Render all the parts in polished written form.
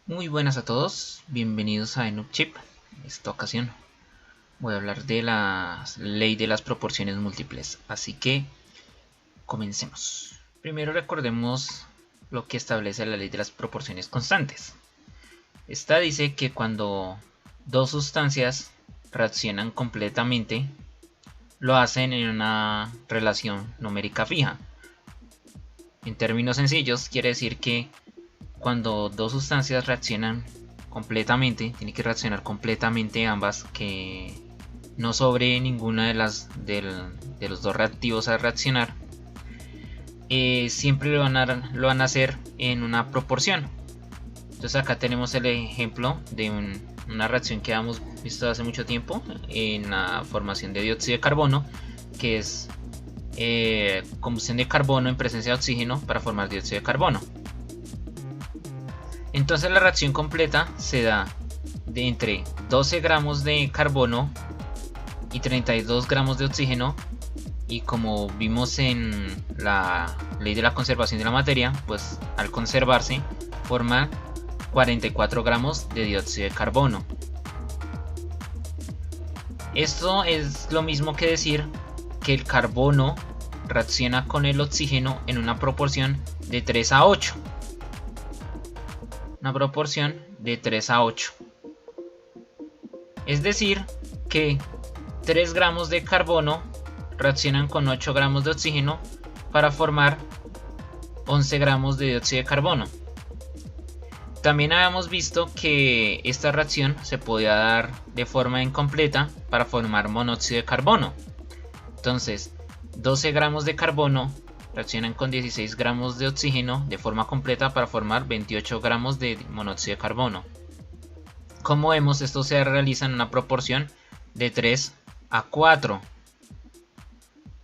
Muy buenas a todos, bienvenidos a EnukChip. En esta ocasión voy a hablar de la ley de las proporciones múltiples, así que comencemos. Primero recordemos lo que establece la ley de las proporciones constantes. Esta dice que cuando dos sustancias reaccionan completamente, lo hacen en una relación numérica fija. En términos sencillos, quiere decir que cuando dos sustancias reaccionan completamente, tiene que reaccionar completamente ambas, que no sobre ninguna de los dos reactivos a reaccionar, siempre lo van a hacer en una proporción. Entonces acá tenemos el ejemplo de una reacción que hemos visto hace mucho tiempo en la formación de dióxido de carbono, que es combustión de carbono en presencia de oxígeno para formar dióxido de carbono. Entonces la reacción completa se da de entre 12 gramos de carbono y 32 gramos de oxígeno, y como vimos en la ley de la conservación de la materia, pues al conservarse forma 44 gramos de dióxido de carbono. Esto es lo mismo que decir que el carbono reacciona con el oxígeno en una proporción de 3 a 8. Una proporción de 3 a 8. Es decir, que 3 gramos de carbono reaccionan con 8 gramos de oxígeno para formar 11 gramos de dióxido de carbono. También habíamos visto que esta reacción se podía dar de forma incompleta para formar monóxido de carbono. Entonces, 12 gramos de carbono reaccionan con 16 gramos de oxígeno de forma completa para formar 28 gramos de monóxido de carbono. Como vemos, esto se realiza en una proporción de 3 a 4.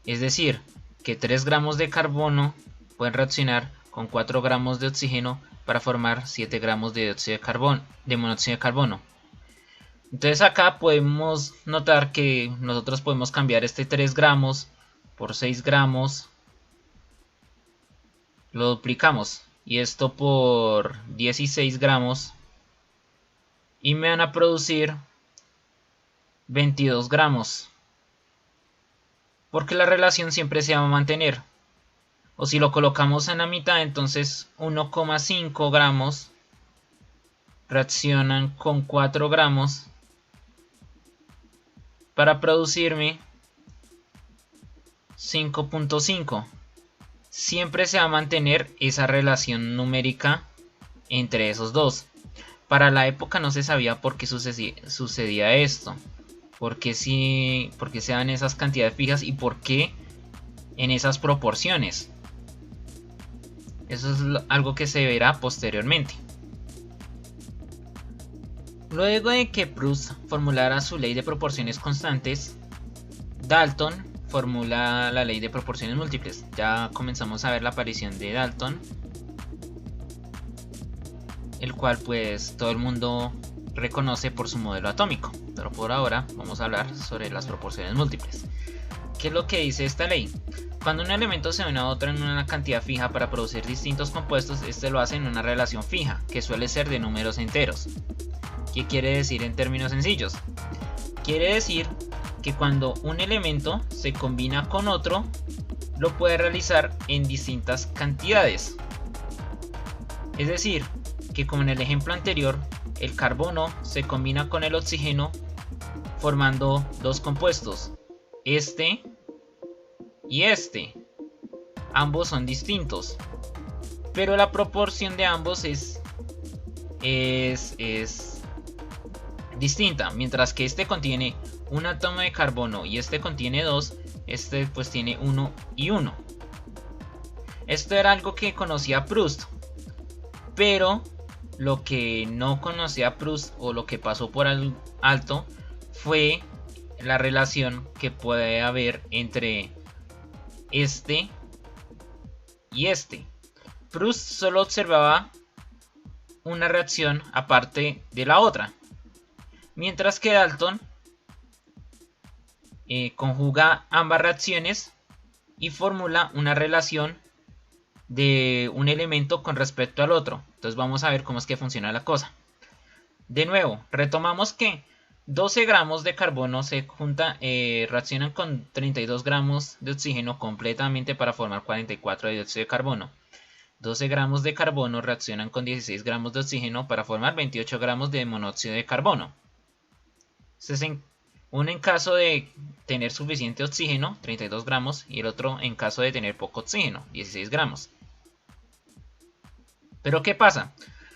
Es decir, que 3 gramos de carbono pueden reaccionar con 4 gramos de oxígeno para formar 7 gramos de monóxido de carbono. Entonces acá podemos notar que nosotros podemos cambiar este 3 gramos por 6 gramos. Lo duplicamos y esto por 16 gramos y me van a producir 22 gramos, porque la relación siempre se va a mantener. O si lo colocamos en la mitad, entonces 1,5 gramos reaccionan con 4 gramos para producirme 5,5. Siempre se va a mantener esa relación numérica entre esos dos. Para la época no se sabía por qué sucedía esto, por qué se dan esas cantidades fijas y por qué en esas proporciones. Eso es algo que se verá posteriormente. Luego de que Proust formulara su ley de proporciones constantes, Dalton formula la ley de proporciones múltiples. Ya comenzamos a ver la aparición de Dalton, el cual pues todo el mundo reconoce por su modelo atómico, pero por ahora vamos a hablar sobre las proporciones múltiples. ¿Qué es lo que dice esta ley? Cuando un elemento se une a otro en una cantidad fija para producir distintos compuestos, este lo hace en una relación fija, que suele ser de números enteros. ¿Qué quiere decir en términos sencillos? Quiere decir que cuando un elemento se combina con otro, lo puede realizar en distintas cantidades. Es decir, que como en el ejemplo anterior, el carbono se combina con el oxígeno formando dos compuestos, este y este. Ambos son distintos, pero la proporción de ambos es distinta. Mientras que este contiene un átomo de carbono y este contiene dos, este pues tiene 1 y 1. Esto era algo que conocía Proust, pero lo que no conocía Proust, o lo que pasó por alto, fue la relación que puede haber entre este y este. Proust solo observaba una reacción aparte de la otra, mientras que Dalton conjuga ambas reacciones y formula una relación de un elemento con respecto al otro. Entonces vamos a ver cómo es que funciona la cosa. De nuevo, retomamos que 12 gramos de carbono se reaccionan con 32 gramos de oxígeno completamente para formar 44 de dióxido de carbono. 12 gramos de carbono reaccionan con 16 gramos de oxígeno para formar 28 gramos de monóxido de carbono. Uno en caso de tener suficiente oxígeno, 32 gramos, y el otro en caso de tener poco oxígeno, 16 gramos. Pero ¿qué pasa?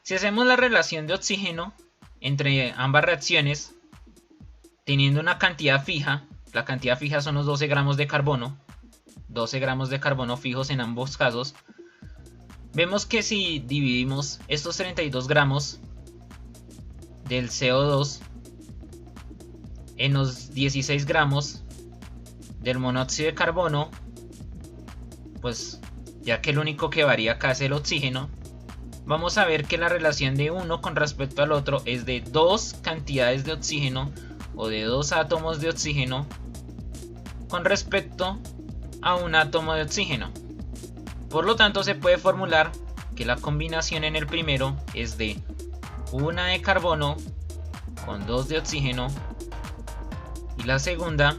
Si hacemos la relación de oxígeno entre ambas reacciones, teniendo una cantidad fija, la cantidad fija son los 12 gramos de carbono, 12 gramos de carbono fijos en ambos casos, vemos que si dividimos estos 32 gramos del CO2 en los 16 gramos del monóxido de carbono, pues ya que el único que varía acá es el oxígeno, vamos a ver que la relación de uno con respecto al otro es de dos cantidades de oxígeno o de dos átomos de oxígeno con respecto a un átomo de oxígeno. Por lo tanto, se puede formular que la combinación en el primero es de 1 de carbono con 2 de oxígeno y la segunda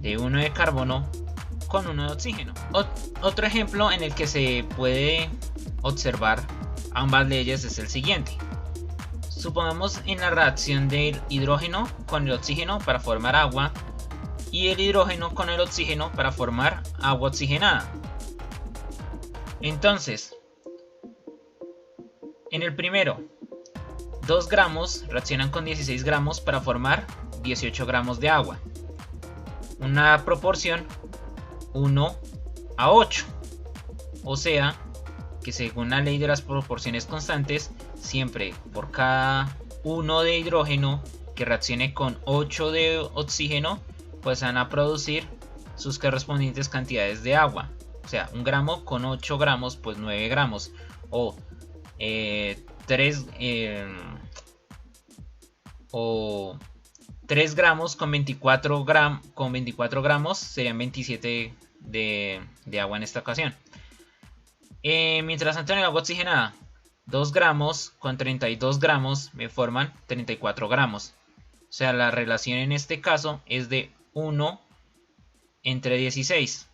de 1 de carbono con 1 de oxígeno. Otro ejemplo en el que se puede observar ambas leyes es el siguiente. Supongamos en la reacción del hidrógeno con el oxígeno para formar agua y el hidrógeno con el oxígeno para formar agua oxigenada. Entonces, en el primero, 2 gramos reaccionan con 16 gramos para formar 18 gramos de agua. Una proporción 1 a 8. O sea, que según la ley de las proporciones constantes, siempre por cada 1 de hidrógeno que reaccione con 8 de oxígeno, pues van a producir sus correspondientes cantidades de agua. O sea, 1 gramo con 8 gramos, pues 9 gramos. O 3 gramos con 24 gramos serían 27 de agua en esta ocasión. Mientras tanto, en el agua oxigenada, 2 gramos con 32 gramos me forman 34 gramos. O sea, la relación en este caso es de 1 entre 16.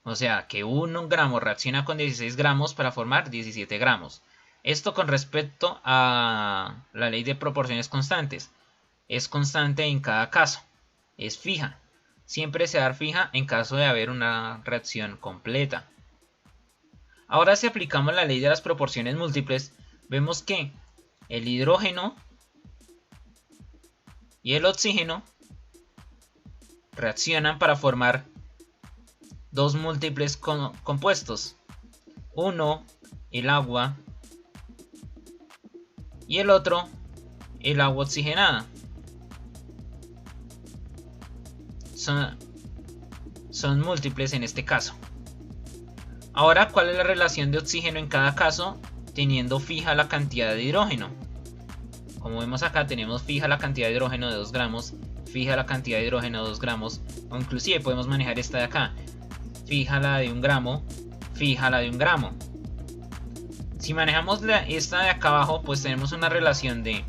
O sea, que 1 gramo reacciona con 16 gramos para formar 17 gramos. Esto con respecto a la ley de proporciones constantes. Es constante en cada caso. Es fija. Siempre se va a dar fija en caso de haber una reacción completa. Ahora, si aplicamos la ley de las proporciones múltiples, vemos que el hidrógeno y el oxígeno reaccionan para formar dos múltiples compuestos. Uno, el agua, y el otro, el agua oxigenada. Son múltiples en este caso. Ahora, ¿cuál es la relación de oxígeno en cada caso teniendo fija la cantidad de hidrógeno? Como vemos acá, tenemos fija la cantidad de hidrógeno de 2 gramos, fija la cantidad de hidrógeno de 2 gramos, o inclusive podemos manejar esta de acá, fija la de 1 gramo, fija la de 1 gramo. Si manejamos esta de acá abajo, pues tenemos una relación de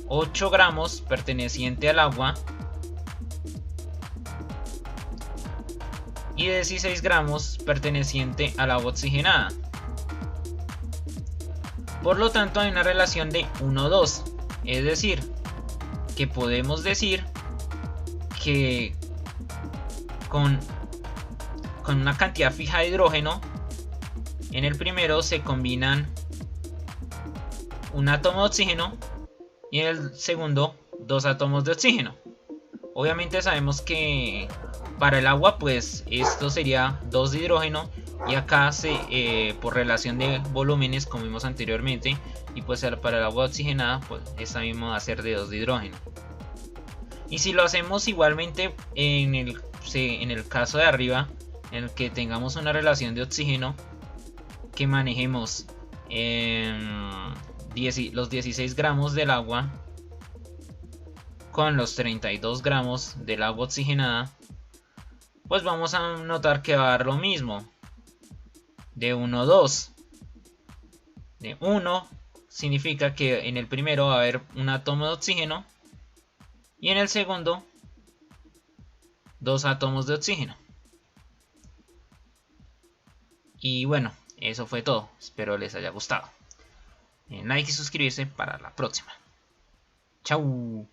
8 gramos perteneciente al agua y 16 gramos perteneciente al agua oxigenada. Por lo tanto, hay una relación de 1:2, es decir, que podemos decir que con una cantidad fija de hidrógeno, en el primero se combinan un átomo de oxígeno y en el segundo 2 átomos de oxígeno. Obviamente sabemos que para el agua, pues esto sería 2 de hidrógeno, y acá por relación de volúmenes, como vimos anteriormente, y pues para el agua oxigenada, pues esta misma va a ser de 2 de hidrógeno. Y si lo hacemos igualmente en el caso de arriba, en el que tengamos una relación de oxígeno, que manejemos los 16 gramos del agua con los 32 gramos del agua oxigenada, pues vamos a notar que va a dar lo mismo. De 1, 2. De 1 significa que en el primero va a haber un átomo de oxígeno y en el segundo 2 átomos de oxígeno. Y bueno, eso fue todo. Espero les haya gustado. Like y suscribirse para la próxima. Chau.